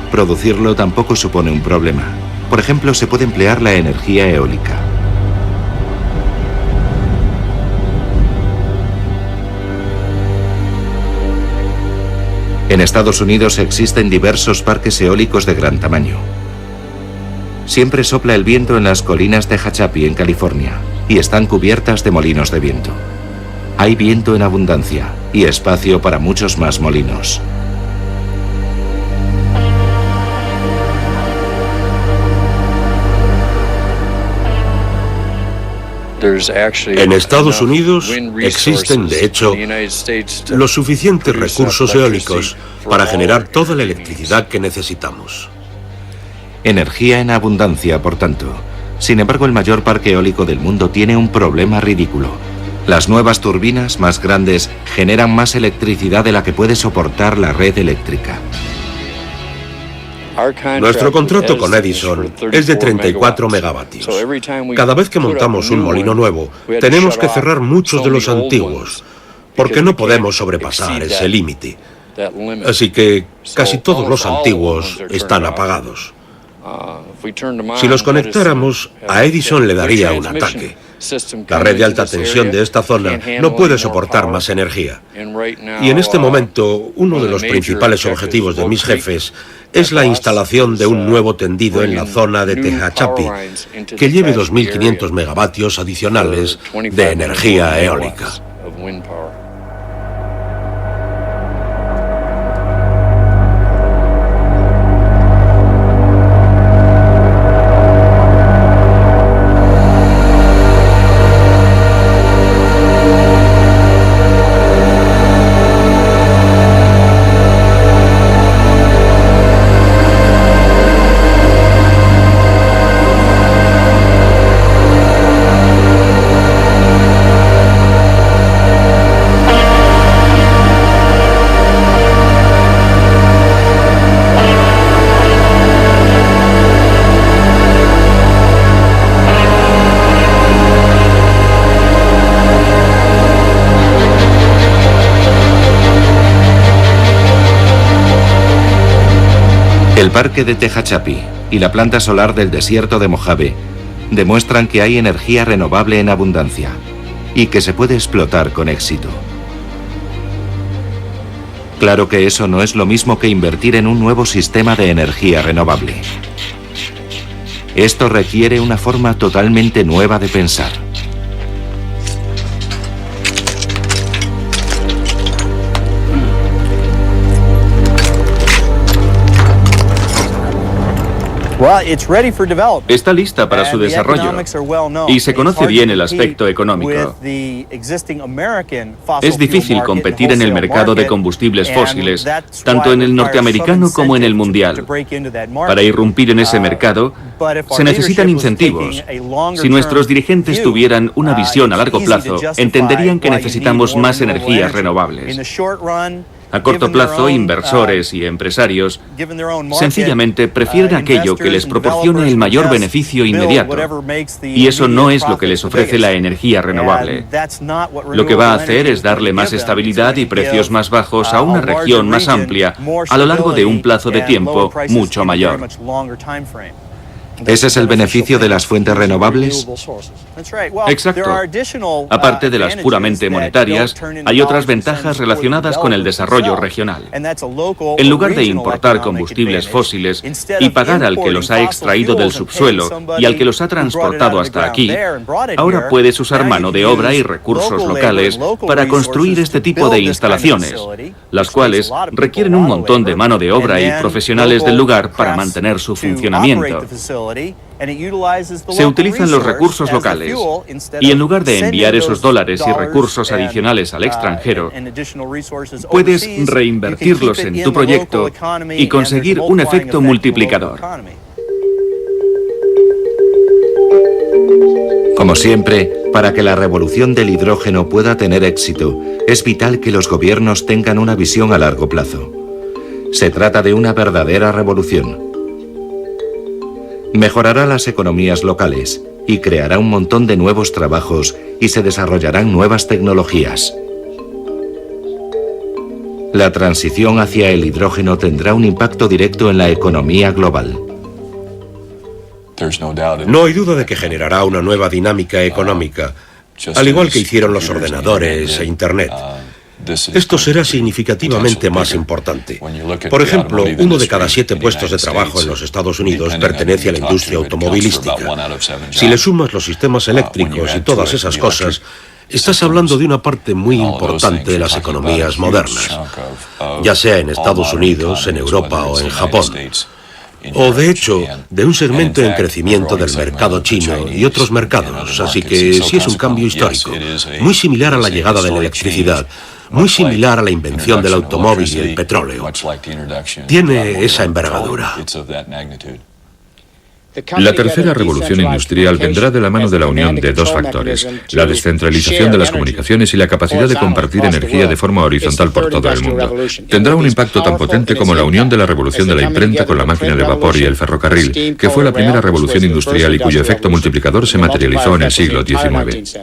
Producirlo tampoco supone un problema. Por ejemplo, se puede emplear la energía eólica. En Estados Unidos existen diversos parques eólicos de gran tamaño. Siempre sopla el viento en las colinas de Tehachapi, en California, y están cubiertas de molinos de viento. Hay viento en abundancia y espacio para muchos más molinos. En Estados Unidos existen, de hecho, los suficientes recursos eólicos para generar toda la electricidad que necesitamos. Energía en abundancia, por tanto. Sin embargo, el mayor parque eólico del mundo tiene un problema ridículo. Las nuevas turbinas más grandes generan más electricidad de la que puede soportar la red eléctrica. Nuestro contrato con Edison es de 34 megavatios. Cada vez que montamos un molino nuevo, tenemos que cerrar muchos de los antiguos, porque no podemos sobrepasar ese límite. Así que casi todos los antiguos están apagados. Si los conectáramos, a Edison le daría un ataque. La red de alta tensión de esta zona no puede soportar más energía. Y en este momento, uno de los principales objetivos de mis jefes es la instalación de un nuevo tendido en la zona de Tehachapi, que lleve 2.500 megavatios adicionales de energía eólica. El parque de Tehachapi y la planta solar del desierto de Mojave demuestran que hay energía renovable en abundancia y que se puede explotar con éxito. Claro que eso no es lo mismo que invertir en un nuevo sistema de energía renovable. Esto requiere una forma totalmente nueva de pensar. Está lista para su desarrollo y se conoce bien el aspecto económico. Es difícil competir en el mercado de combustibles fósiles, tanto en el norteamericano como en el mundial. Para irrumpir en ese mercado, se necesitan incentivos. Si nuestros dirigentes tuvieran una visión a largo plazo, entenderían que necesitamos más energías renovables. A corto plazo, inversores y empresarios sencillamente prefieren aquello que les proporcione el mayor beneficio inmediato. Y eso no es lo que les ofrece la energía renovable. Lo que va a hacer es darle más estabilidad y precios más bajos a una región más amplia a lo largo de un plazo de tiempo mucho mayor. ¿Ese es el beneficio de las fuentes renovables? Exacto. Aparte de las puramente monetarias, hay otras ventajas relacionadas con el desarrollo regional. En lugar de importar combustibles fósiles y pagar al que los ha extraído del subsuelo y al que los ha transportado hasta aquí, ahora puedes usar mano de obra y recursos locales para construir este tipo de instalaciones, las cuales requieren un montón de mano de obra y profesionales del lugar para mantener su funcionamiento. Se utilizan los recursos locales y en lugar de enviar esos dólares y recursos adicionales al extranjero, puedes reinvertirlos en tu proyecto y conseguir un efecto multiplicador. Como siempre, para que la revolución del hidrógeno pueda tener éxito, es vital que los gobiernos tengan una visión a largo plazo. Se trata de una verdadera revolución. Mejorará las economías locales y creará un montón de nuevos trabajos y se desarrollarán nuevas tecnologías. La transición hacia el hidrógeno tendrá un impacto directo en la economía global. No hay duda de que generará una nueva dinámica económica, al igual que hicieron los ordenadores e Internet. Esto será significativamente más importante. Por ejemplo, 1 de cada 7 puestos de trabajo en los Estados Unidos pertenece a la industria automovilística. Si le sumas los sistemas eléctricos y todas esas cosas, estás hablando de una parte muy importante de las economías modernas, ya sea en Estados Unidos, en Europa o en Japón. O de hecho, de un segmento en crecimiento del mercado chino y otros mercados, así que sí es un cambio histórico, muy similar a la llegada de la electricidad, muy similar a la invención del automóvil y el petróleo. Tiene esa envergadura. La tercera revolución industrial vendrá de la mano de la unión de dos factores: la descentralización de las comunicaciones y la capacidad de compartir energía de forma horizontal por todo el mundo. Tendrá un impacto tan potente como la unión de la revolución de la imprenta con la máquina de vapor y el ferrocarril, que fue la primera revolución industrial y cuyo efecto multiplicador se materializó en el siglo XIX.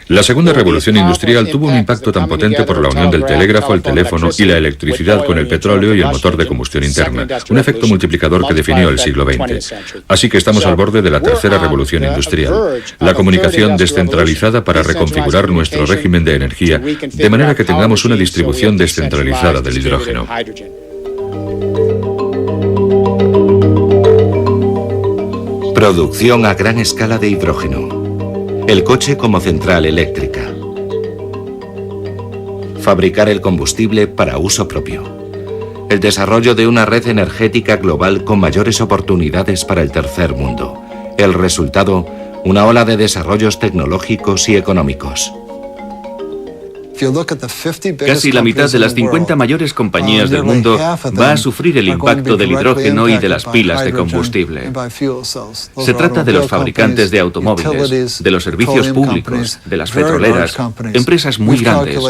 La segunda revolución industrial tuvo un impacto tan potente por la unión del telégrafo, el teléfono y la electricidad con el petróleo y el motor de combustión interna, un efecto multiplicador que definió el siglo XX. Así que estamos al borde de la tercera revolución industrial, la comunicación descentralizada para reconfigurar nuestro régimen de energía de manera que tengamos una distribución descentralizada del hidrógeno. Producción a gran escala de hidrógeno. El coche como central eléctrica. Fabricar el combustible para uso propio. El desarrollo de una red energética global con mayores oportunidades para el tercer mundo. El resultado, una ola de desarrollos tecnológicos y económicos. Casi la mitad de las 50 mayores compañías del mundo va a sufrir el impacto del hidrógeno y de las pilas de combustible. Se trata de los fabricantes de automóviles, de los servicios públicos, de las petroleras, empresas muy grandes.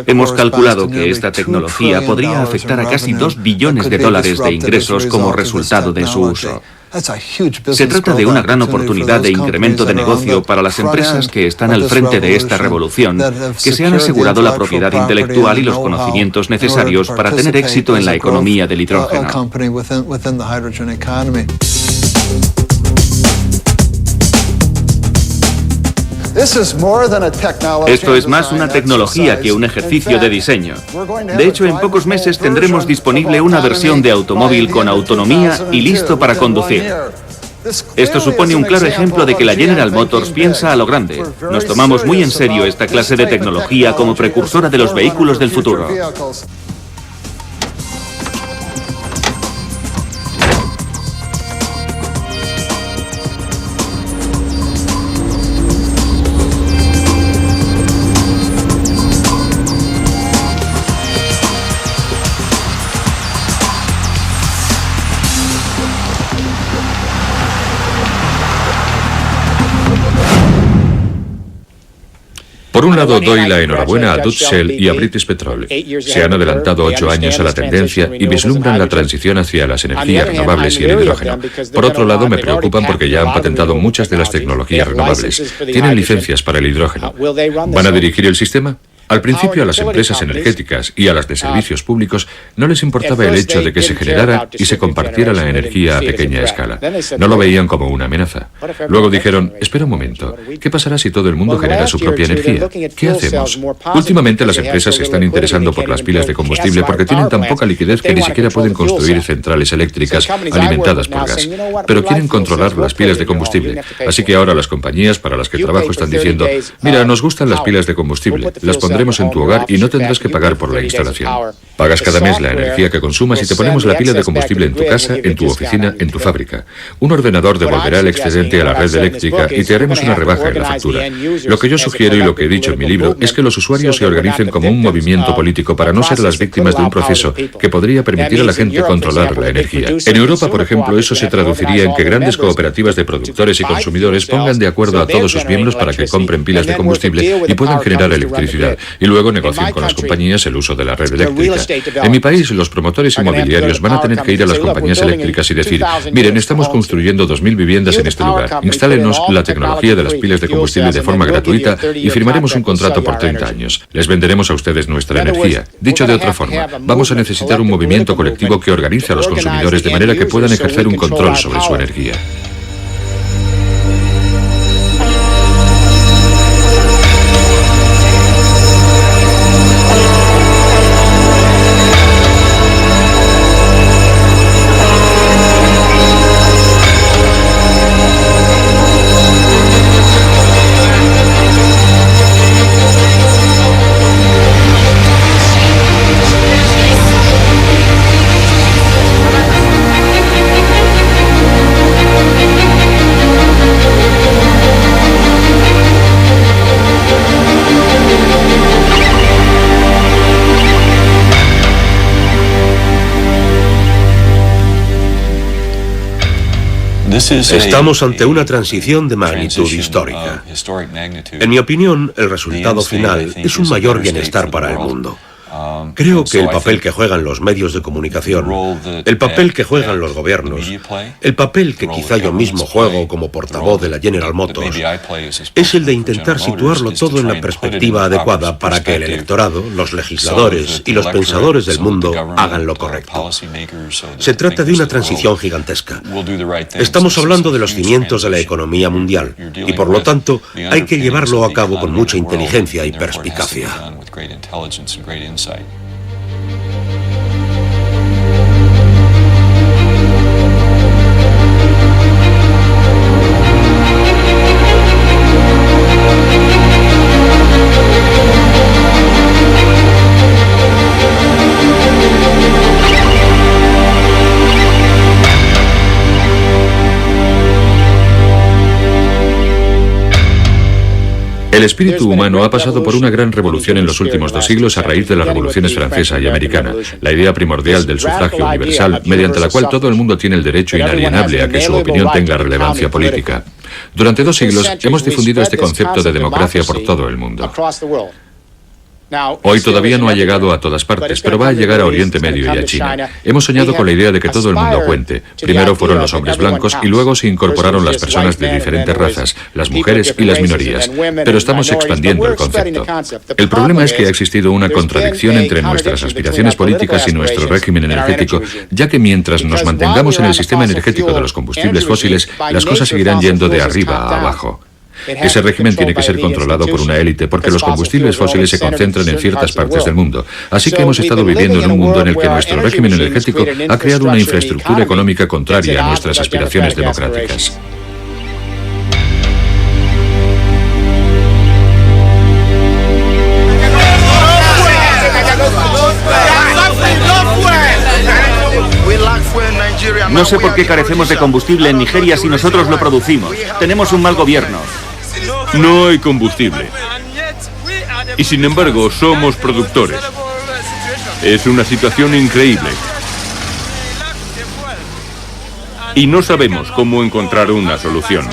Hemos calculado que esta tecnología podría afectar a casi $2 billones de ingresos como resultado de su uso. Se trata de una gran oportunidad de incremento de negocio para las empresas que están al frente de esta revolución, que se han asegurado la propiedad intelectual y los conocimientos necesarios para tener éxito en la economía del hidrógeno. Esto es más una tecnología que un ejercicio de diseño. De hecho, en pocos meses tendremos disponible una versión de automóvil con autonomía y listo para conducir. Esto supone un claro ejemplo de que la General Motors piensa a lo grande. Nos tomamos muy en serio esta clase de tecnología como precursora de los vehículos del futuro. Por un lado, doy la enhorabuena a Dutch Shell y a British Petroleum. Se han adelantado 8 años a la tendencia y vislumbran la transición hacia las energías renovables y el hidrógeno. Por otro lado, me preocupan porque ya han patentado muchas de las tecnologías renovables. Tienen licencias para el hidrógeno. ¿Van a dirigir el sistema? Al principio a las empresas energéticas y a las de servicios públicos no les importaba el hecho de que se generara y se compartiera la energía a pequeña escala. No lo veían como una amenaza. Luego dijeron, espera un momento, ¿qué pasará si todo el mundo genera su propia energía? ¿Qué hacemos? Últimamente las empresas se están interesando por las pilas de combustible porque tienen tan poca liquidez que ni siquiera pueden construir centrales eléctricas alimentadas por gas. Pero quieren controlar las pilas de combustible. Así que ahora las compañías para las que trabajo están diciendo, mira, nos gustan las pilas de combustible, las pondremos en tu hogar y no tendrás que pagar por la instalación. Pagas cada mes la energía que consumas y te ponemos la pila de combustible en tu casa, en tu oficina, en tu fábrica. Un ordenador devolverá el excedente a la red eléctrica y te haremos una rebaja en la factura. Lo que yo sugiero y lo que he dicho en mi libro es que los usuarios se organicen como un movimiento político para no ser las víctimas de un proceso que podría permitir a la gente controlar la energía. En Europa, por ejemplo, eso se traduciría en que grandes cooperativas de productores y consumidores pongan de acuerdo a todos sus miembros para que compren pilas de combustible y puedan generar electricidad. Y luego negocien con las compañías el uso de la red eléctrica. En mi país, los promotores inmobiliarios van a tener que ir a las compañías eléctricas y decir, miren, estamos construyendo 2000 viviendas en este lugar, instálenos la tecnología de las pilas de combustible de forma gratuita y firmaremos un contrato por 30 años. Les venderemos a ustedes nuestra energía. Dicho de otra forma, vamos a necesitar un movimiento colectivo que organice a los consumidores de manera que puedan ejercer un control sobre su energía. Estamos ante una transición de magnitud histórica. En mi opinión, el resultado final es un mayor bienestar para el mundo. Creo que el papel que juegan los medios de comunicación, el papel que juegan los gobiernos, el papel que quizá yo mismo juego como portavoz de la General Motors, es el de intentar situarlo todo en la perspectiva adecuada para que el electorado, los legisladores y los pensadores del mundo hagan lo correcto. Se trata de una transición gigantesca. Estamos hablando de los cimientos de la economía mundial y por lo tanto hay que llevarlo a cabo con mucha inteligencia y perspicacia. El espíritu humano ha pasado por una gran revolución en los últimos 2 siglos a raíz de las revoluciones francesa y americana, la idea primordial del sufragio universal, mediante la cual todo el mundo tiene el derecho inalienable a que su opinión tenga relevancia política. Durante 2 siglos hemos difundido este concepto de democracia por todo el mundo. Hoy todavía no ha llegado a todas partes, pero va a llegar a Oriente Medio y a China. Hemos soñado con la idea de que todo el mundo cuente. Primero fueron los hombres blancos y luego se incorporaron las personas de diferentes razas, las mujeres y las minorías. Pero estamos expandiendo el concepto. El problema es que ha existido una contradicción entre nuestras aspiraciones políticas y nuestro régimen energético, ya que mientras nos mantengamos en el sistema energético de los combustibles fósiles, las cosas seguirán yendo de arriba a abajo. Ese régimen tiene que ser controlado por una élite porque los combustibles fósiles se concentran en ciertas partes del mundo. Así que hemos estado viviendo en un mundo en el que nuestro régimen energético ha creado una infraestructura económica contraria a nuestras aspiraciones democráticas. No sé por qué carecemos de combustible en Nigeria si nosotros lo producimos. Tenemos un mal gobierno. No hay combustible. Y sin embargo, somos productores. Es una situación increíble. Y no sabemos cómo encontrar una solución.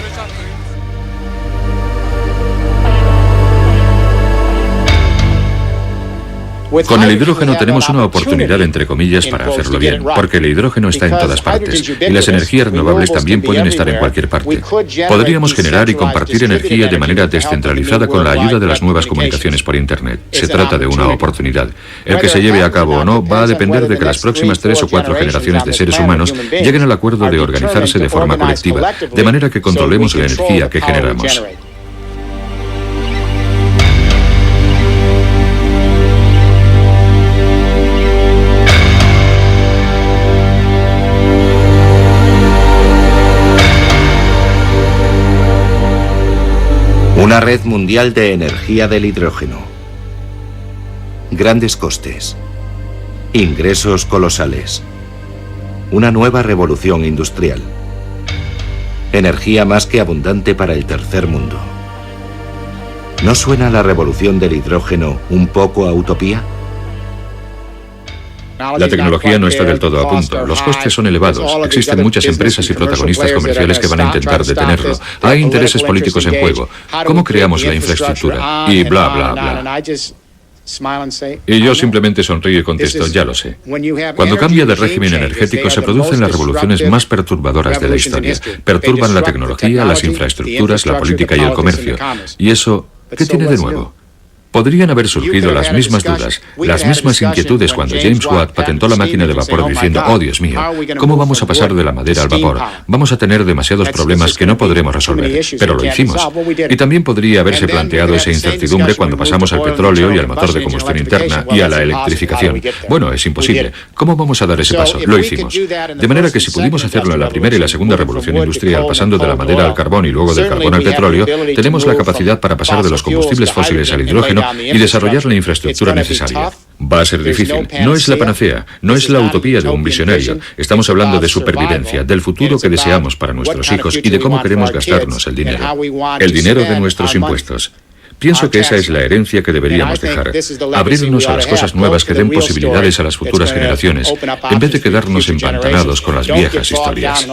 Con el hidrógeno tenemos una oportunidad, entre comillas, para hacerlo bien, porque el hidrógeno está en todas partes, y las energías renovables también pueden estar en cualquier parte. Podríamos generar y compartir energía de manera descentralizada con la ayuda de las nuevas comunicaciones por Internet. Se trata de una oportunidad. El que se lleve a cabo o no va a depender de que las próximas 3 o 4 generaciones de seres humanos lleguen al acuerdo de organizarse de forma colectiva, de manera que controlemos la energía que generamos. Una red mundial de energía del hidrógeno. Grandes costes. Ingresos colosales. Una nueva revolución industrial. Energía más que abundante para el tercer mundo. ¿No suena la revolución del hidrógeno un poco a utopía? La tecnología no está del todo a punto. Los costes son elevados. Existen muchas empresas y protagonistas comerciales que van a intentar detenerlo. Hay intereses políticos en juego. ¿Cómo creamos la infraestructura? Y bla, bla, bla. Y yo simplemente sonrío y contesto, ya lo sé. Cuando cambia de régimen energético se producen las revoluciones más perturbadoras de la historia. Perturban la tecnología, las infraestructuras, la política y el comercio. ¿Y eso qué tiene de nuevo? Podrían haber surgido las mismas dudas, las mismas inquietudes cuando James Watt patentó la máquina de vapor diciendo, oh Dios mío, ¿cómo vamos a pasar de la madera al vapor? Vamos a tener demasiados problemas que no podremos resolver, pero lo hicimos. Y también podría haberse planteado esa incertidumbre cuando pasamos al petróleo y al motor de combustión interna y a la electrificación. Bueno, es imposible. ¿Cómo vamos a dar ese paso? Lo hicimos. De manera que si pudimos hacerlo en la primera y la segunda revolución industrial, pasando de la madera al carbón y luego del carbón al petróleo, tenemos la capacidad para pasar de los combustibles fósiles al hidrógeno y desarrollar la infraestructura necesaria. Va a ser difícil. No es la panacea, no es la utopía de un visionario. Estamos hablando de supervivencia, del futuro que deseamos para nuestros hijos y de cómo queremos gastarnos el dinero de nuestros impuestos. Pienso que esa es la herencia que deberíamos dejar. Abrirnos a las cosas nuevas que den posibilidades a las futuras generaciones, en vez de quedarnos empantanados con las viejas historias.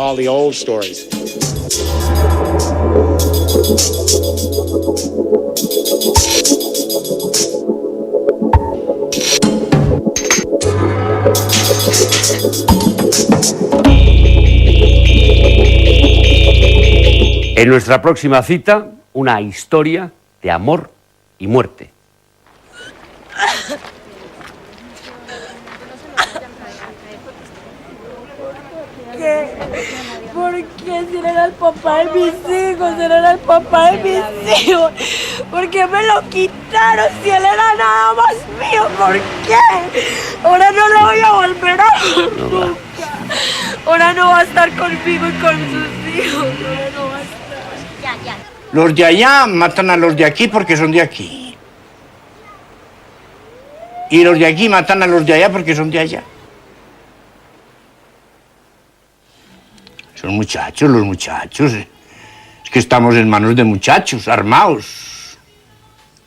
En nuestra próxima cita, una historia de amor y muerte. ¿Por qué? Si él era el papá de mis hijos, él era el papá de mis hijos. ¿Por qué me lo quitaron si él era nada más mío? ¿Por qué? Ahora no lo voy a volver a ver nunca. Ahora no va a estar conmigo y con sus hijos. Ahora no va a estar. Los de allá matan a los de aquí porque son de aquí. Y los de aquí matan a los de allá porque son de allá. Son muchachos, los muchachos. Es que estamos en manos de muchachos, armados.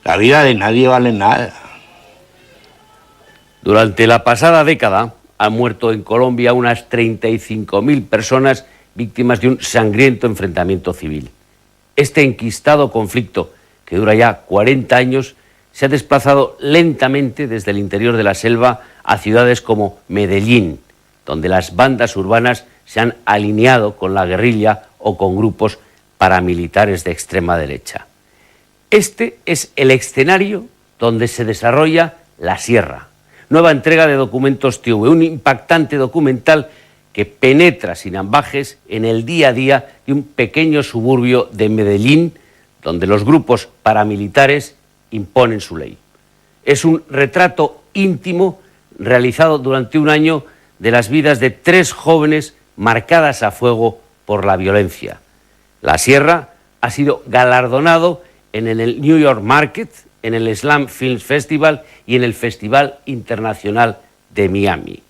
La vida de nadie vale nada. Durante la pasada década han muerto en Colombia unas 35.000 personas víctimas de un sangriento enfrentamiento civil. Este enquistado conflicto, que dura ya 40 años, se ha desplazado lentamente desde el interior de la selva a ciudades como Medellín, donde las bandas urbanas se han alineado con la guerrilla o con grupos paramilitares de extrema derecha. Este es el escenario donde se desarrolla La Sierra, nueva entrega de Documentos TV, un impactante documental que penetra sin ambages en el día a día de un pequeño suburbio de Medellín, donde los grupos paramilitares imponen su ley. Es un retrato íntimo realizado durante un año de las vidas de 3 jóvenes marcadas a fuego por la violencia. La Sierra ha sido galardonado en el New York Market, en el Slam Film Festival y en el Festival Internacional de Miami.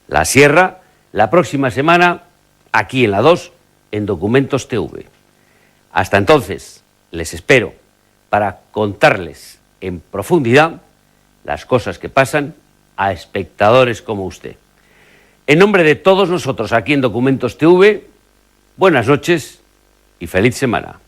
La Sierra, la próxima semana, aquí en la 2, en Documentos TV. Hasta entonces, les espero para contarles en profundidad las cosas que pasan a espectadores como usted. En nombre de todos nosotros aquí en Documentos TV, buenas noches y feliz semana.